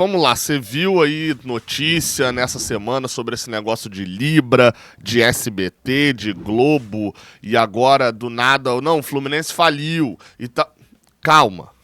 Vamos lá, você viu aí notícia nessa semana sobre esse negócio de Libra, de SBT, de Globo, e agora do nada, não, o Fluminense faliu e tá. Calma,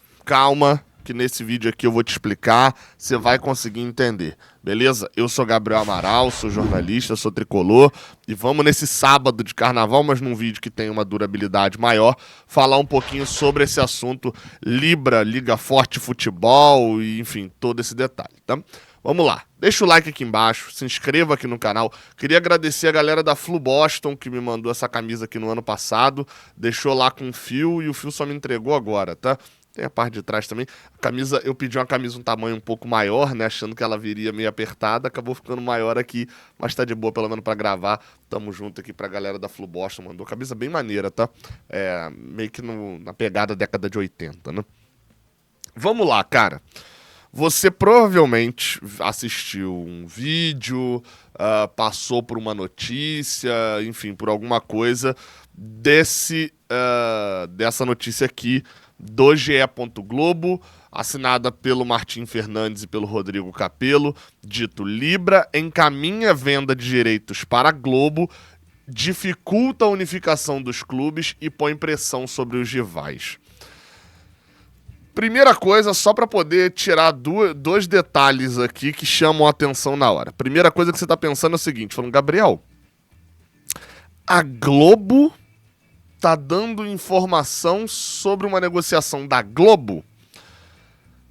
que nesse vídeo aqui eu vou te explicar, você vai conseguir entender, beleza? Eu sou Gabriel Amaral, sou jornalista, sou tricolor, e vamos nesse sábado de carnaval, mas num vídeo que tem uma durabilidade maior, falar um pouquinho sobre esse assunto Libra, Liga Forte Futebol, e enfim, todo esse detalhe, tá? Vamos lá, deixa o like aqui embaixo, se inscreva aqui no canal. Queria agradecer a galera da Flu Boston que me mandou essa camisa aqui no ano passado, deixou lá com fio e o fio só me entregou agora, tá? Tem a parte de trás também. A camisa, eu pedi uma camisa um tamanho um pouco maior, né? Achando que ela viria meio apertada. Acabou ficando maior aqui, mas tá de boa, pelo menos pra gravar. Tamo junto aqui pra galera da Flu Boston. Mandou camisa bem maneira, tá? Meio que na pegada década de 80, né? Vamos lá, cara. Você provavelmente assistiu um vídeo, passou por uma notícia, enfim, por alguma coisa dessa notícia aqui do GE. Globo, assinada pelo Martim Fernandes e pelo Rodrigo Capello, dito: Libra encaminha venda de direitos para a Globo, dificulta a unificação dos clubes e põe pressão sobre os rivais. Primeira coisa, só para poder tirar dois detalhes aqui que chamam a atenção na hora. Primeira coisa que você tá pensando é o seguinte, falando: Gabriel, a Globo tá dando informação sobre uma negociação da Globo?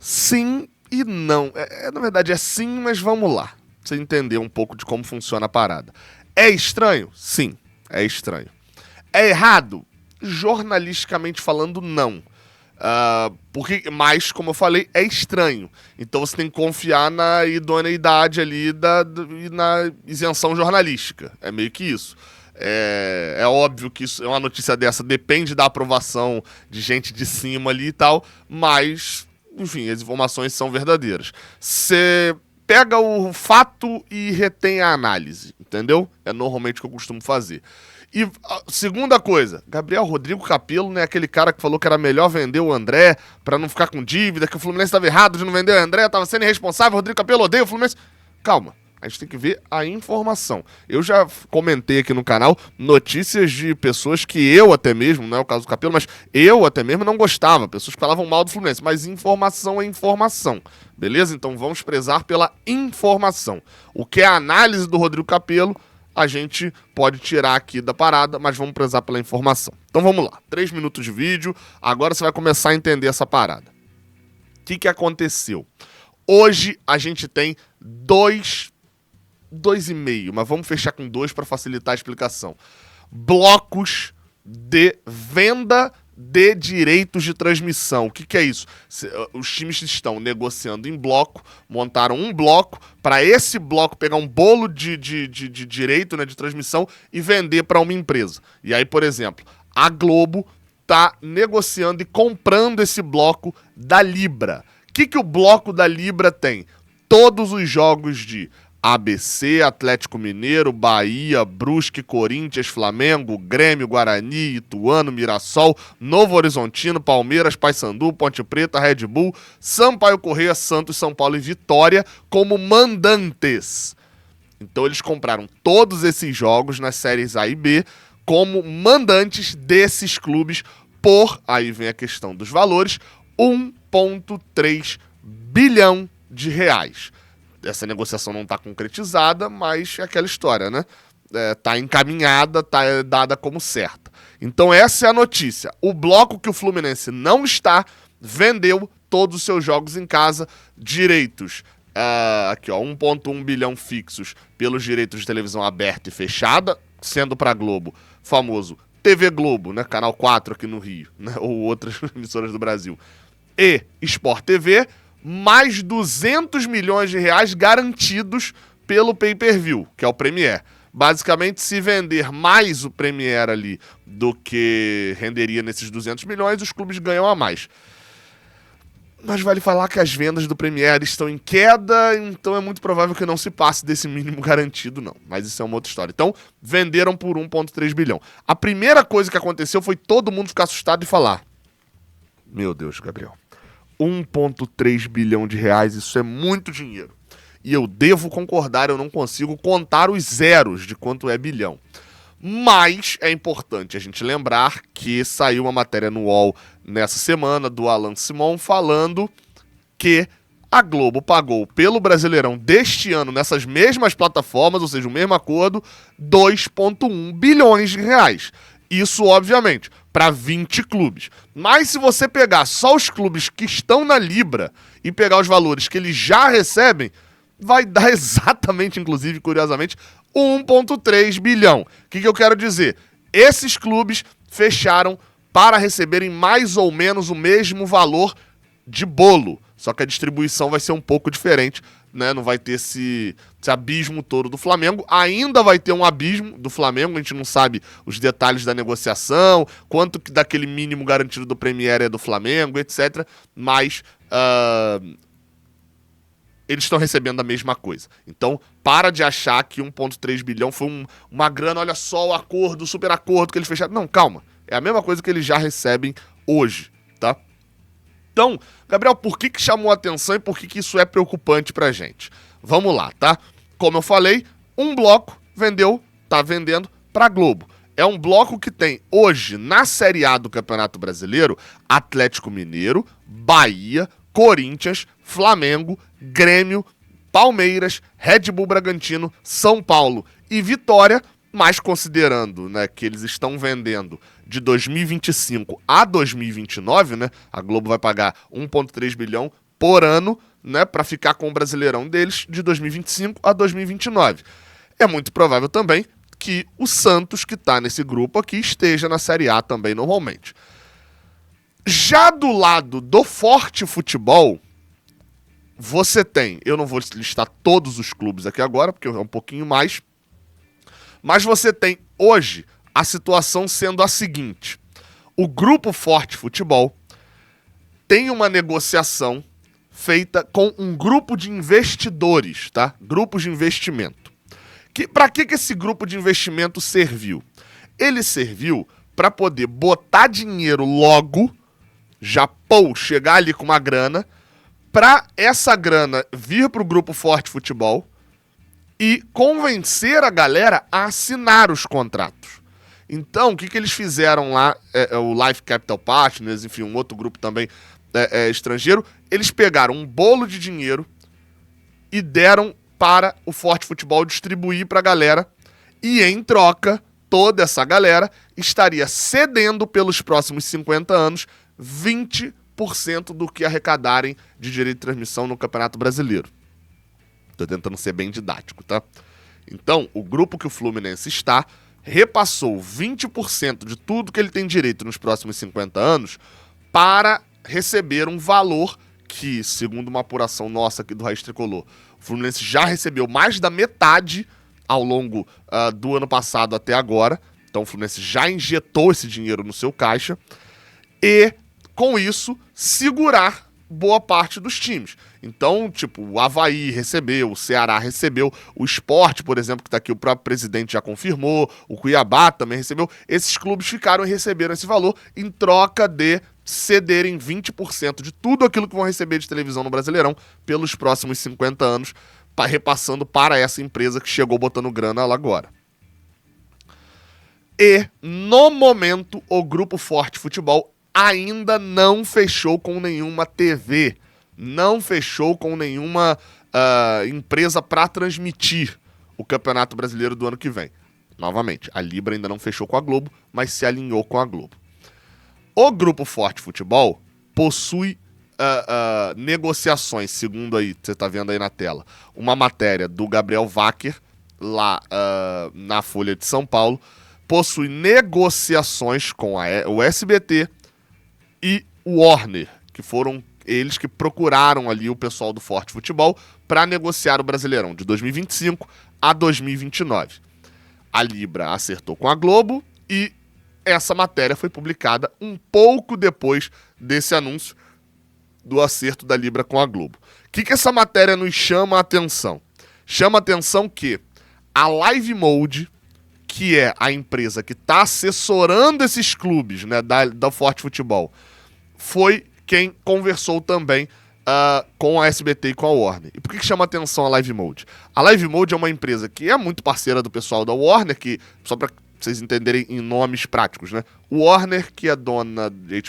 Sim e não. Na verdade é sim, mas vamos lá. Pra você entender um pouco de como funciona a parada. É estranho? Sim, é estranho. É errado? Jornalisticamente falando, não. Mas, como eu falei, é estranho. Então você tem que confiar na idoneidade ali e na isenção jornalística. É meio que isso. É óbvio que isso, uma notícia dessa depende da aprovação de gente de cima ali e tal, mas, enfim, as informações são verdadeiras. Você pega o fato e retém a análise, entendeu? É normalmente o que eu costumo fazer. E a segunda coisa, Rodrigo Capello, né, aquele cara que falou que era melhor vender o André pra não ficar com dívida, que o Fluminense estava errado de não vender o André, tava sendo irresponsável, Rodrigo Capello odeia o Fluminense. Calma, a gente tem que ver a informação. Eu já comentei aqui no canal notícias de pessoas que eu até mesmo, não é o caso do Capello, mas eu até mesmo não gostava, pessoas que falavam mal do Fluminense, mas informação é informação, beleza? Então vamos prezar pela informação. O que é a análise do Rodrigo Capello, a gente pode tirar aqui da parada, mas vamos prezar pela informação. Então vamos lá, 3 minutos de vídeo, agora você vai começar a entender essa parada. O que aconteceu? Hoje a gente tem 2,5, mas vamos fechar com 2 para facilitar a explicação. Blocos de venda de direitos de transmissão. O que é isso? Os times estão negociando em bloco, montaram um bloco, para esse bloco pegar um bolo de direito, né, de transmissão e vender para uma empresa. E aí, por exemplo, a Globo está negociando e comprando esse bloco da Libra. O que o bloco da Libra tem? Todos os jogos de ABC, Atlético Mineiro, Bahia, Brusque, Corinthians, Flamengo, Grêmio, Guarani, Ituano, Mirassol, Novo Horizontino, Palmeiras, Paysandu, Ponte Preta, Red Bull, Sampaio Corrêa, Santos, São Paulo e Vitória como mandantes. Então eles compraram todos esses jogos nas séries A e B como mandantes desses clubes por, aí vem a questão dos valores, 1,3 bilhão de reais. Essa negociação não está concretizada, mas é aquela história, né? Tá encaminhada, tá dada como certa. Então essa é a notícia. O bloco que o Fluminense não está, vendeu todos os seus jogos em casa, direitos, aqui ó, 1,1 bilhão fixos pelos direitos de televisão aberta e fechada, sendo para Globo, famoso TV Globo, né? Canal 4 aqui no Rio, né? Ou outras emissoras do Brasil, e Sport TV, mais 200 milhões de reais garantidos pelo pay-per-view, que é o Premier. Basicamente, se vender mais o Premier ali do que renderia nesses 200 milhões, os clubes ganham a mais. Mas vale falar que as vendas do Premier estão em queda, então é muito provável que não se passe desse mínimo garantido, não. Mas isso é uma outra história. Então, venderam por 1,3 bilhão. A primeira coisa que aconteceu foi todo mundo ficar assustado e falar: meu Deus, Gabriel, 1,3 bilhão de reais, isso é muito dinheiro. E eu devo concordar, eu não consigo contar os zeros de quanto é bilhão. Mas é importante a gente lembrar que saiu uma matéria no UOL nessa semana do Alan Simon falando que a Globo pagou pelo Brasileirão deste ano nessas mesmas plataformas, ou seja, o mesmo acordo, 2,1 bilhões de reais. Isso, obviamente, para 20 clubes. Mas se você pegar só os clubes que estão na Libra e pegar os valores que eles já recebem, vai dar exatamente, inclusive, curiosamente, 1,3 bilhão. O que eu quero dizer? Esses clubes fecharam para receberem mais ou menos o mesmo valor de bolo. Só que a distribuição vai ser um pouco diferente, né? Não vai ter esse abismo todo do Flamengo. Ainda vai ter um abismo do Flamengo, a gente não sabe os detalhes da negociação, quanto que daquele mínimo garantido do Premier é do Flamengo, etc. Mas eles estão recebendo a mesma coisa. Então, para de achar que 1,3 bilhão foi uma grana, olha só o acordo, o super acordo que eles fecharam. Não, calma. É a mesma coisa que eles já recebem hoje, tá? Então, Gabriel, por que chamou a atenção e por que isso é preocupante pra gente? Vamos lá, tá? Como eu falei, um bloco tá vendendo pra Globo. É um bloco que tem hoje, na Série A do Campeonato Brasileiro, Atlético Mineiro, Bahia, Corinthians, Flamengo, Grêmio, Palmeiras, Red Bull Bragantino, São Paulo e Vitória, mas considerando, né, que eles estão vendendo de 2025 a 2029, né, a Globo vai pagar 1,3 bilhão por ano, né, para ficar com o Brasileirão deles de 2025 a 2029. É muito provável também que o Santos, que está nesse grupo aqui, esteja na Série A também normalmente. Já do lado do Forte Futebol, você tem, eu não vou listar todos os clubes aqui agora, porque é um pouquinho mais, mas você tem hoje a situação sendo a seguinte: o Grupo Forte Futebol tem uma negociação feita com um grupo de investidores, tá? Grupos de investimento. Para que esse grupo de investimento serviu? Ele serviu para poder botar dinheiro logo, chegar ali com uma grana, para essa grana vir para o Grupo Forte Futebol e convencer a galera a assinar os contratos. Então, o que eles fizeram lá, o Life Capital Partners, enfim, um outro grupo também estrangeiro, eles pegaram um bolo de dinheiro e deram para o Forte Futebol distribuir para a galera, e em troca, toda essa galera estaria cedendo pelos próximos 50 anos 20% do que arrecadarem de direito de transmissão no Campeonato Brasileiro. Tô tentando ser bem didático, tá? Então, o grupo que o Fluminense está repassou 20% de tudo que ele tem direito nos próximos 50 anos para receber um valor que, segundo uma apuração nossa aqui do Raiz Tricolor, o Fluminense já recebeu mais da metade ao longo do ano passado até agora. Então, o Fluminense já injetou esse dinheiro no seu caixa e, com isso, segurar boa parte dos times. Então, tipo, o Avaí recebeu, o Ceará recebeu, o Sport, por exemplo, que tá aqui, o próprio presidente já confirmou, o Cuiabá também recebeu. Esses clubes ficaram e receberam esse valor em troca de cederem 20% de tudo aquilo que vão receber de televisão no Brasileirão pelos próximos 50 anos, repassando para essa empresa que chegou botando grana lá agora. E, no momento, o Grupo Forte Futebol ainda não fechou com nenhuma TV, não fechou com nenhuma empresa para transmitir o Campeonato Brasileiro do ano que vem. Novamente, a Libra ainda não fechou com a Globo, mas se alinhou com a Globo. O Grupo Forte Futebol possui negociações, segundo aí, você está vendo aí na tela, uma matéria do Gabriel Wacker, lá na Folha de São Paulo, possui negociações com o SBT e o Warner, que foram eles que procuraram ali o pessoal do Forte Futebol para negociar o Brasileirão de 2025 a 2029. A Libra acertou com a Globo e essa matéria foi publicada um pouco depois desse anúncio do acerto da Libra com a Globo. O que essa matéria nos chama a atenção? Chama a atenção que a Live Mode, que é a empresa que está assessorando esses clubes, né, da Forte Futebol, foi quem conversou também com a SBT e com a Warner. E por que chama atenção a Live Mode? A Live Mode é uma empresa que é muito parceira do pessoal da Warner, que, só para vocês entenderem em nomes práticos, né? Warner, que é dona de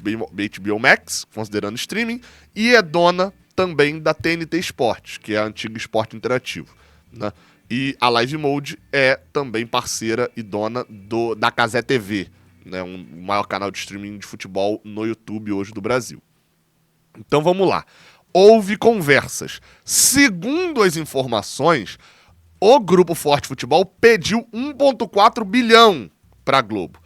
HBO Max, considerando streaming, e é dona também da TNT Sports, que é a antiga Esporte Interativo, né? E a Live Mode é também parceira e dona da Cazé TV, né? O maior canal de streaming de futebol no YouTube hoje do Brasil. Então vamos lá. Houve conversas. Segundo as informações, o Grupo Forte Futebol pediu 1,4 bilhão para a Globo.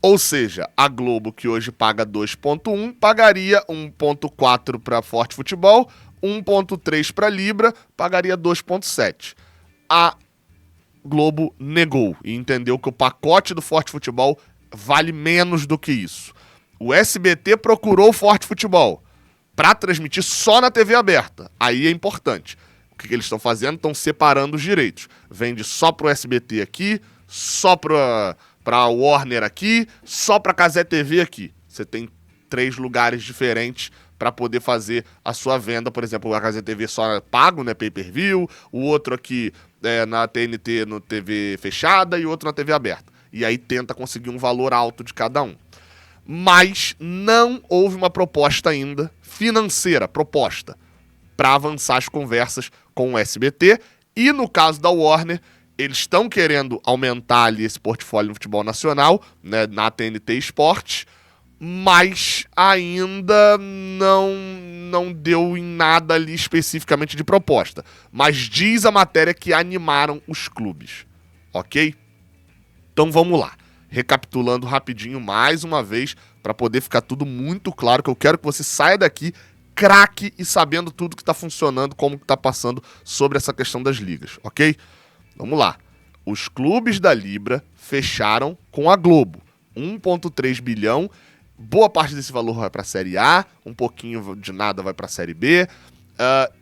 Ou seja, a Globo, que hoje paga 2,1, pagaria 1,4 para Forte Futebol, 1,3 para Libra, pagaria 2,7. A Globo negou e entendeu que o pacote do Forte Futebol vale menos do que isso. O SBT procurou o Forte Futebol para transmitir só na TV aberta. Aí é importante. O que eles estão fazendo? Estão separando os direitos. Vende só pro SBT aqui, só pra Warner aqui, só pra Cazé TV aqui. Você tem 3 lugares diferentes para poder fazer a sua venda. Por exemplo, a Cazé TV só pago, né, pay-per-view, o outro aqui na TNT, no TV fechada, e o outro na TV aberta. E aí tenta conseguir um valor alto de cada um. Mas não houve uma proposta ainda financeira, para avançar as conversas com o SBT. E no caso da Warner, eles estão querendo aumentar ali esse portfólio no futebol nacional, né, na TNT Esportes, mas ainda não deu em nada ali especificamente de proposta. Mas diz a matéria que animaram os clubes, ok? Então vamos lá. Recapitulando rapidinho mais uma vez, para poder ficar tudo muito claro, que eu quero que você saia daqui craque e sabendo tudo que está funcionando, como que está passando sobre essa questão das ligas, ok? Vamos lá. Os clubes da Libra fecharam com a Globo. 1,3 bilhão, boa parte desse valor vai para a Série A, um pouquinho de nada vai para a Série B,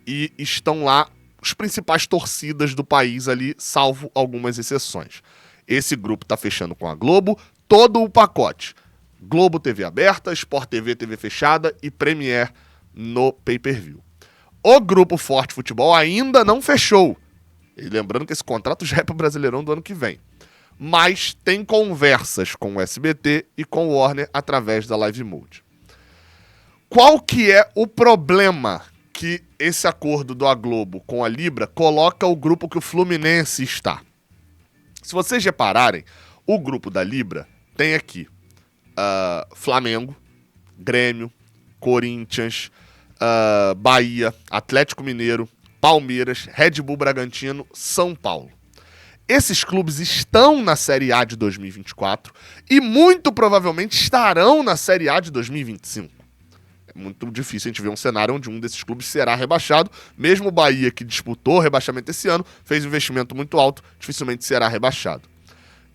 e estão lá as principais torcidas do país ali, salvo algumas exceções. Esse grupo está fechando com a Globo todo o pacote. Globo TV aberta, Sport TV, TV fechada e Premier no pay-per-view. O Grupo Forte Futebol ainda não fechou. E lembrando que esse contrato já é para o Brasileirão do ano que vem. Mas tem conversas com o SBT e com o Warner através da Live Mode. Qual que é o problema que esse acordo da Globo com a Libra coloca o grupo que o Fluminense está? Se vocês repararem, o grupo da Libra tem aqui Flamengo, Grêmio, Corinthians, Bahia, Atlético Mineiro, Palmeiras, Red Bull Bragantino, São Paulo. Esses clubes estão na Série A de 2024 e muito provavelmente estarão na Série A de 2025. É muito difícil a gente ver um cenário onde um desses clubes será rebaixado. Mesmo o Bahia, que disputou o rebaixamento esse ano, fez um investimento muito alto, dificilmente será rebaixado.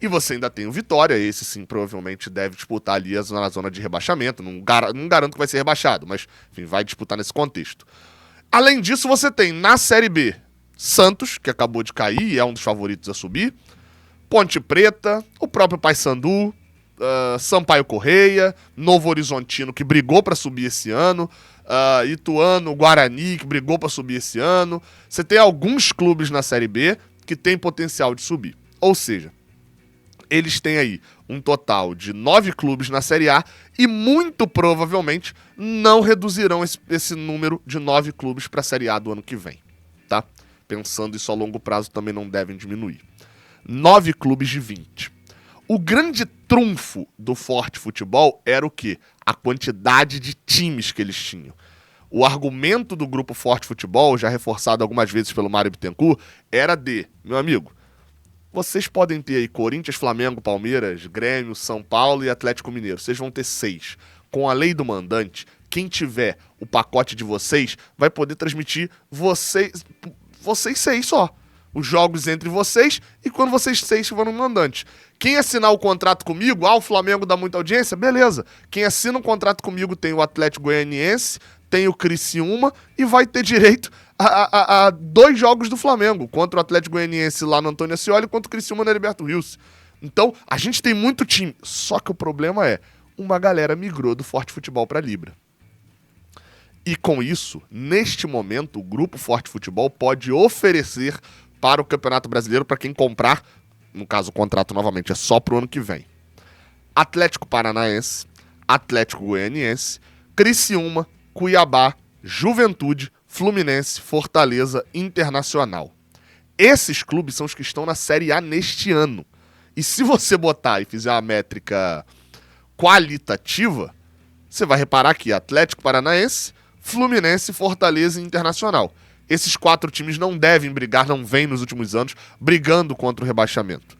E você ainda tem o Vitória, esse sim provavelmente deve disputar ali na zona de rebaixamento. Não garanto que vai ser rebaixado, mas enfim, vai disputar nesse contexto. Além disso, você tem na Série B Santos, que acabou de cair e é um dos favoritos a subir, Ponte Preta, o próprio Paysandu, Sampaio Correia, Novo Horizontino, que brigou para subir esse ano, Ituano, Guarani, que brigou para subir esse ano. Você tem alguns clubes na Série B que têm potencial de subir. Ou seja, eles têm aí um total de 9 clubes na Série A e muito provavelmente não reduzirão esse número de 9 clubes para a Série A do ano que vem, tá? Pensando isso a longo prazo, também não devem diminuir. 9 clubes de 20. O grande trunfo do Forte Futebol era o quê? A quantidade de times que eles tinham. O argumento do Grupo Forte Futebol, já reforçado algumas vezes pelo Mário Bittencourt, era meu amigo, vocês podem ter aí Corinthians, Flamengo, Palmeiras, Grêmio, São Paulo e Atlético Mineiro. Vocês vão ter 6. Com a lei do mandante, quem tiver o pacote de vocês vai poder transmitir vocês 6 só. Os jogos entre vocês e quando vocês 6 vão no mandante. Quem assinar o contrato comigo, o Flamengo dá muita audiência, beleza. Quem assina um contrato comigo tem o Atlético Goianiense, tem o Criciúma e vai ter direito a 2 jogos do Flamengo, contra o Atlético Goianiense lá no Antônio Ascioli e contra o Criciúma no Heriberto Rios. Então, a gente tem muito time, só que o problema é, uma galera migrou do Forte Futebol para Libra. E com isso, neste momento, o Grupo Forte Futebol pode oferecer para o Campeonato Brasileiro, para quem comprar, no caso o contrato novamente é só para o ano que vem, Atlético Paranaense, Atlético Goianiense, Criciúma, Cuiabá, Juventude, Fluminense, Fortaleza, Internacional. Esses clubes são os que estão na Série A neste ano. E se você botar e fizer a métrica qualitativa, você vai reparar que Atlético Paranaense, Fluminense, Fortaleza e Internacional. Esses 4 times não devem brigar, não vêm nos últimos anos brigando contra o rebaixamento.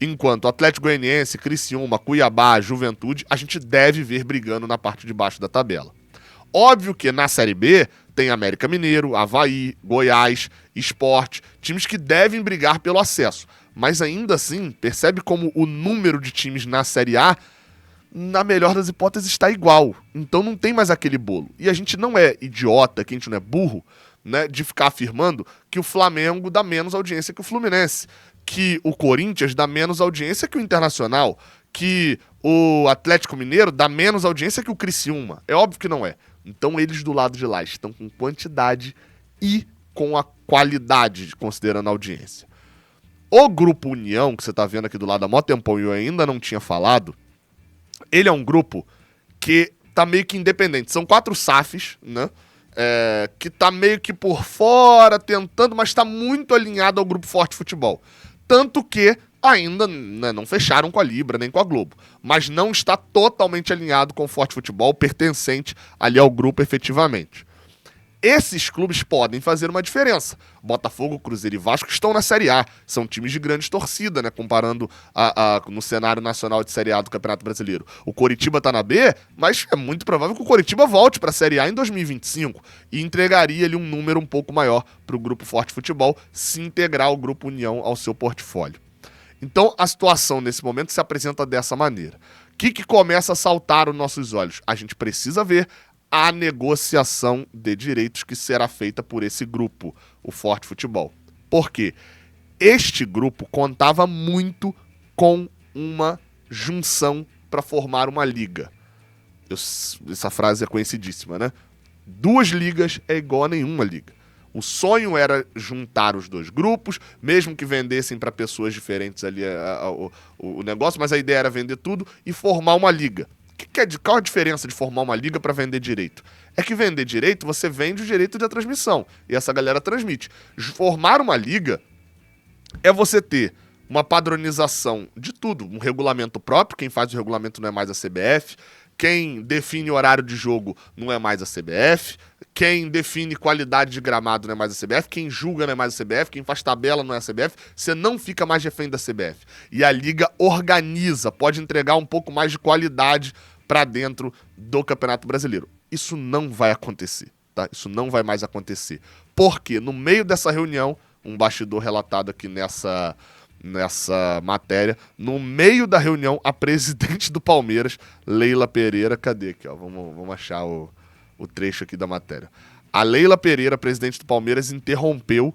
Enquanto Atlético Goianiense, Criciúma, Cuiabá, Juventude, a gente deve ver brigando na parte de baixo da tabela. Óbvio que na Série B tem América Mineiro, Avaí, Goiás, Sport, times que devem brigar pelo acesso. Mas ainda assim, percebe como o número de times na Série A, na melhor das hipóteses, está igual. Então não tem mais aquele bolo. E a gente não é idiota, que a gente não é burro, né, de ficar afirmando que o Flamengo dá menos audiência que o Fluminense, que o Corinthians dá menos audiência que o Internacional, que o Atlético Mineiro dá menos audiência que o Criciúma. É óbvio que não é. Então eles do lado de lá estão com quantidade e com a qualidade, considerando a audiência. O Grupo União, que você está vendo aqui do lado há mó tempão e eu ainda não tinha falado, ele é um grupo que tá meio que independente. São 4 SAFs, né? Que tá meio que por fora, tentando, mas tá muito alinhado ao Grupo Forte Futebol. Tanto que ainda, né, não fecharam com a Libra nem com a Globo, mas não está totalmente alinhado com o Forte Futebol, pertencente ali ao grupo efetivamente. Esses clubes podem fazer uma diferença. Botafogo, Cruzeiro e Vasco estão na Série A. São times de grande torcida, né? Comparando no cenário nacional de Série A do Campeonato Brasileiro. O Coritiba tá na B, mas é muito provável que o Coritiba volte para a Série A em 2025 e entregaria ali um número um pouco maior para o Grupo Forte Futebol se integrar o Grupo União ao seu portfólio. Então, a situação nesse momento se apresenta dessa maneira. O que começa a saltar aos nossos olhos? A gente precisa ver a negociação de direitos que será feita por esse grupo, o Forte Futebol. Por quê? Este grupo contava muito com uma junção para formar uma liga. Essa frase é conhecidíssima, né? 2 ligas é igual a nenhuma liga. O sonho era juntar os 2 grupos, mesmo que vendessem para pessoas diferentes ali o negócio, mas a ideia era vender tudo e formar uma liga. Qual a diferença de formar uma liga para vender direito? É que vender direito, você vende o direito da transmissão, e essa galera transmite. Formar uma liga é você ter uma padronização de tudo, um regulamento próprio, quem faz o regulamento não é mais a CBF, quem define o horário de jogo não é mais a CBF, quem define qualidade de gramado não é mais a CBF, quem julga não é mais a CBF, quem faz tabela não é a CBF, você não fica mais refém da CBF. E a liga organiza, pode entregar um pouco mais de qualidade para dentro do Campeonato Brasileiro. Isso não vai acontecer, tá? Isso não vai mais acontecer. Porque no meio dessa reunião, um bastidor relatado aqui nessa matéria, no meio da reunião, a presidente do Palmeiras, Leila Pereira, cadê aqui, ó? Vamos achar o trecho aqui da matéria. A Leila Pereira, presidente do Palmeiras, interrompeu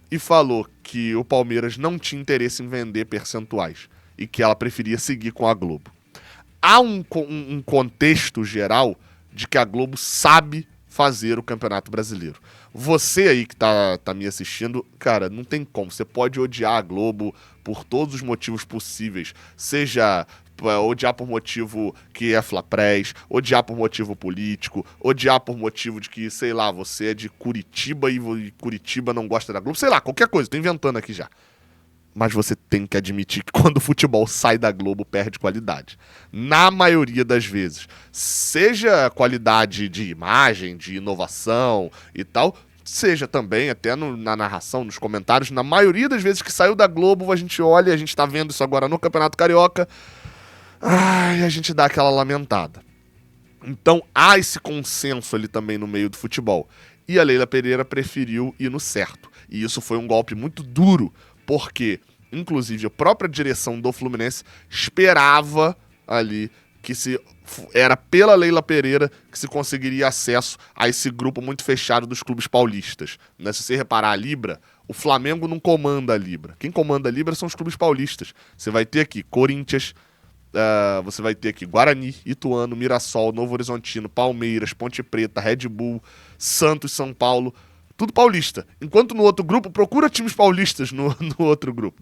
e falou que o Palmeiras não tinha interesse em vender percentuais e que ela preferia seguir com a Globo. Há um contexto geral de que a Globo sabe fazer o Campeonato Brasileiro. Você aí que tá me assistindo, cara, não tem como. Você pode odiar a Globo por todos os motivos possíveis. Seja odiar por motivo que é flaprés, odiar por motivo político, odiar por motivo de que, sei lá, você é de Curitiba e Curitiba não gosta da Globo. Sei lá, qualquer coisa, tô inventando aqui já. Mas você tem que admitir que quando o futebol sai da Globo, perde qualidade. Na maioria das vezes. Seja qualidade de imagem, de inovação e tal, seja também até na narração, nos comentários. Na maioria das vezes que saiu da Globo, a gente olha, a gente tá vendo isso agora no Campeonato Carioca, a gente dá aquela lamentada. Então há esse consenso ali também no meio do futebol. E a Leila Pereira preferiu ir no certo. E isso foi um golpe muito duro, porque, inclusive, a própria direção do Fluminense esperava ali que era pela Leila Pereira que se conseguiria acesso a esse grupo muito fechado dos clubes paulistas. Né? Se você reparar a Libra, o Flamengo não comanda a Libra. Quem comanda a Libra são os clubes paulistas. Você vai ter aqui Corinthians, Você vai ter aqui Guarani, Ituano, Mirassol, Novo Horizontino, Palmeiras, Ponte Preta, Red Bull, Santos, São Paulo, tudo paulista. Enquanto no outro grupo, procura times paulistas no outro grupo.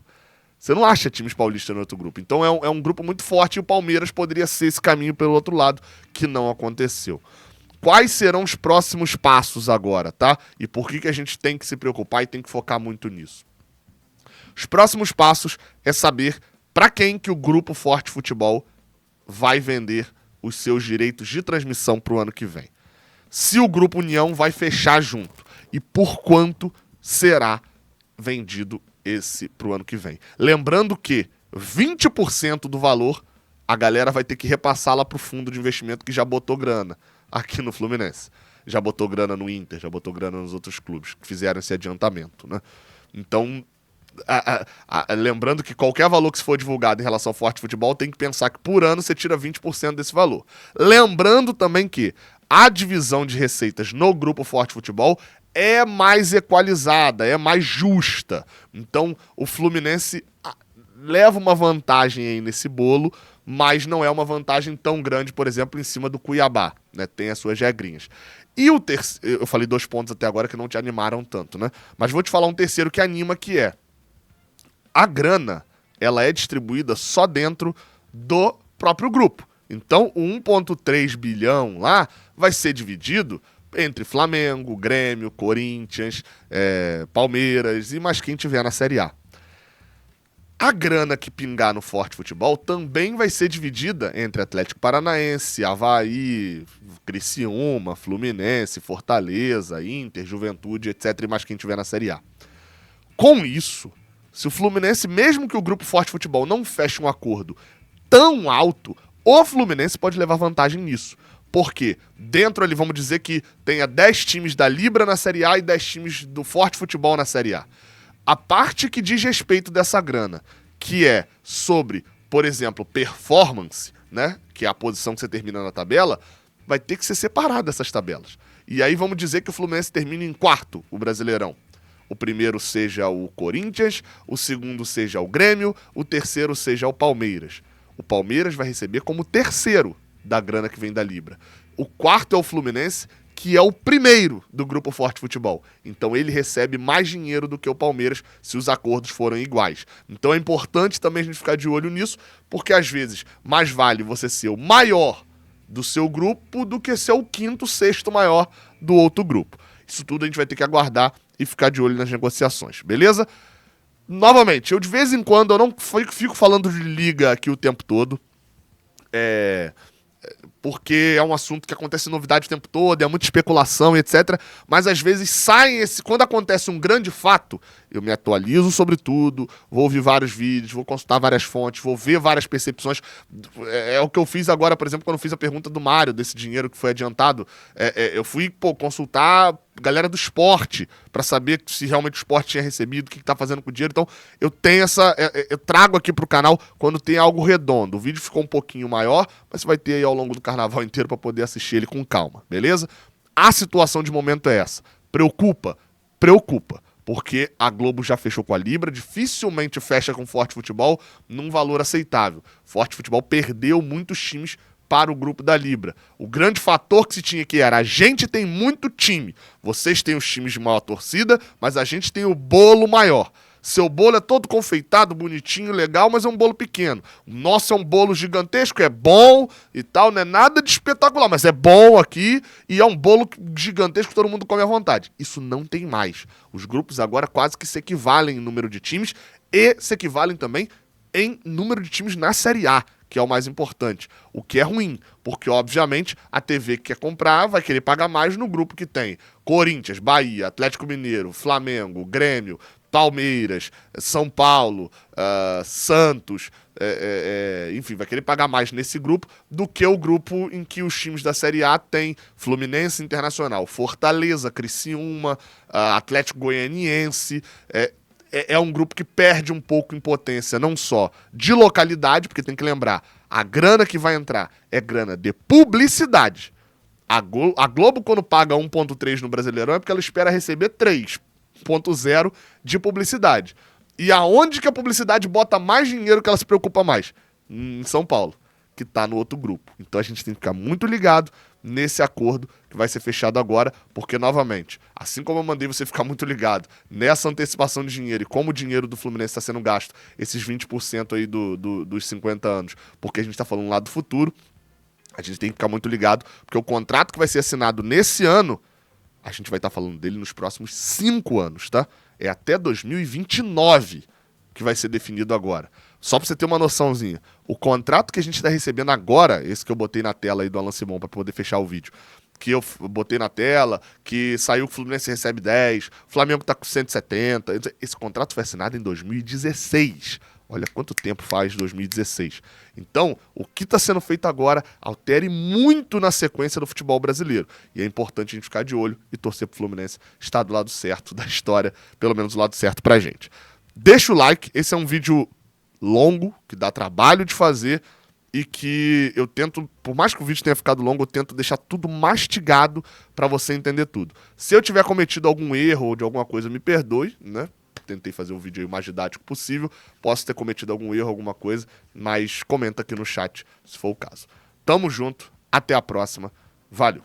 Você não acha times paulistas no outro grupo. Então é um grupo muito forte e o Palmeiras poderia ser esse caminho pelo outro lado, que não aconteceu. Quais serão os próximos passos agora, tá? E por que a gente tem que se preocupar e tem que focar muito nisso? Os próximos passos é saber para quem que o Grupo Forte Futebol vai vender os seus direitos de transmissão para o ano que vem. Se o Grupo União vai fechar junto e por quanto será vendido esse para o ano que vem. Lembrando que 20% do valor a galera vai ter que repassar lá para o fundo de investimento que já botou grana aqui no Fluminense. Já botou grana no Inter, já botou grana nos outros clubes que fizeram esse adiantamento, né? Então, lembrando que qualquer valor que for divulgado em relação ao Forte Futebol tem que pensar que por ano você tira 20% desse valor. Lembrando também que a divisão de receitas no Grupo Forte Futebol é mais equalizada, é mais justa. Então o Fluminense leva uma vantagem aí nesse bolo, mas não é uma vantagem tão grande, por exemplo, em cima do Cuiabá, né? Tem as suas regrinhas. E o terceiro, eu falei 2 pontos até agora que não te animaram tanto, né? Mas vou te falar um terceiro que anima, que é a grana, ela é distribuída só dentro do próprio grupo. Então, o 1,3 bilhão lá vai ser dividido entre Flamengo, Grêmio, Corinthians, Palmeiras e mais quem tiver na Série A. A grana que pingar no Forte Futebol também vai ser dividida entre Atlético Paranaense, Avaí, Criciúma, Fluminense, Fortaleza, Inter, Juventude, etc. e mais quem tiver na Série A. Com isso, se o Fluminense, mesmo que o Grupo Forte Futebol não feche um acordo tão alto, o Fluminense pode levar vantagem nisso. Porque dentro ali, vamos dizer que tenha 10 times da Libra na Série A e 10 times do Forte Futebol na Série A. A parte que diz respeito dessa grana, que é sobre, por exemplo, performance, né, que é a posição que você termina na tabela, vai ter que ser separada dessas tabelas. E aí vamos dizer que o Fluminense termina em quarto, o Brasileirão. O primeiro seja o Corinthians, o segundo seja o Grêmio, o terceiro seja o Palmeiras. O Palmeiras vai receber como terceiro da grana que vem da Libra. O quarto é o Fluminense, que é o primeiro do Grupo Forte Futebol. Então ele recebe mais dinheiro do que o Palmeiras se os acordos forem iguais. Então é importante também a gente ficar de olho nisso, porque às vezes mais vale você ser o maior do seu grupo do que ser o quinto, sexto maior do outro grupo. Isso tudo a gente vai ter que aguardar e ficar de olho nas negociações, beleza? Novamente, eu de vez em quando, eu não fico falando de liga aqui o tempo todo, porque é um assunto que acontece novidade o tempo todo, é muita especulação e etc. Mas às vezes quando acontece um grande fato, eu me atualizo sobre tudo, vou ouvir vários vídeos, vou consultar várias fontes, vou ver várias percepções. É o que eu fiz agora, por exemplo, quando eu fiz a pergunta do Mário, desse dinheiro que foi adiantado. Eu fui consultar galera do esporte para saber se realmente o esporte tinha recebido, o que tá fazendo com o dinheiro. Então eu tenho eu trago aqui pro canal quando tem algo redondo. O vídeo ficou um pouquinho maior, mas você vai ter aí ao longo do carnaval inteiro para poder assistir ele com calma, beleza? A situação de momento é essa. Preocupa? Preocupa. Porque a Globo já fechou com a Libra, dificilmente fecha com o Forte Futebol num valor aceitável. Forte Futebol perdeu muitos times para o grupo da Libra. O grande fator que se tinha aqui era: a gente tem muito time, vocês têm os times de maior torcida, mas a gente tem o bolo maior. Seu bolo é todo confeitado, bonitinho, legal, mas é um bolo pequeno. O nosso é um bolo gigantesco, é bom e tal, não é nada de espetacular, mas é bom aqui e é um bolo gigantesco que todo mundo come à vontade. Isso não tem mais. Os grupos agora quase que se equivalem em número de times e se equivalem também em número de times na Série A, que é o mais importante. O que é ruim, porque obviamente a TV que quer comprar vai querer pagar mais no grupo que tem Corinthians, Bahia, Atlético Mineiro, Flamengo, Grêmio, Palmeiras, São Paulo, Santos, enfim, vai querer pagar mais nesse grupo do que o grupo em que os times da Série A têm Fluminense, Internacional, Fortaleza, Criciúma, Atlético Goianiense. É um grupo que perde um pouco em potência, não só de localidade, porque tem que lembrar, a grana que vai entrar é grana de publicidade. A Globo, quando paga 1,3 no Brasileirão, é porque ela espera receber 3,0 de publicidade. E aonde que a publicidade bota mais dinheiro que ela se preocupa mais? em São Paulo, que tá no outro grupo. Então a gente tem que ficar muito ligado nesse acordo que vai ser fechado agora, porque, novamente, assim como eu mandei você ficar muito ligado nessa antecipação de dinheiro e como o dinheiro do Fluminense está sendo gasto, esses 20% aí dos 50 anos, porque a gente tá falando lá do futuro, a gente tem que ficar muito ligado, porque o contrato que vai ser assinado nesse ano, a gente vai estar falando dele nos próximos 5 anos, tá? É até 2029 que vai ser definido agora. Só pra você ter uma noçãozinha, o contrato que a gente está recebendo agora, esse que eu botei na tela aí do Alan Simon para poder fechar o vídeo, que eu botei na tela, que saiu que o Fluminense recebe 10, o Flamengo tá com 170, esse contrato foi assinado em 2016. Olha quanto tempo faz 2016. Então, o que está sendo feito agora altere muito na sequência do futebol brasileiro. E é importante a gente ficar de olho e torcer pro Fluminense estar do lado certo da história, pelo menos do lado certo pra gente. Deixa o like, esse é um vídeo longo, que dá trabalho de fazer e que eu tento, por mais que o vídeo tenha ficado longo, eu tento deixar tudo mastigado para você entender tudo. Se eu tiver cometido algum erro ou de alguma coisa, me perdoe, né? Tentei fazer um vídeo aí o mais didático possível, posso ter cometido algum erro, alguma coisa, mas comenta aqui no chat se for o caso. Tamo junto, até a próxima, valeu!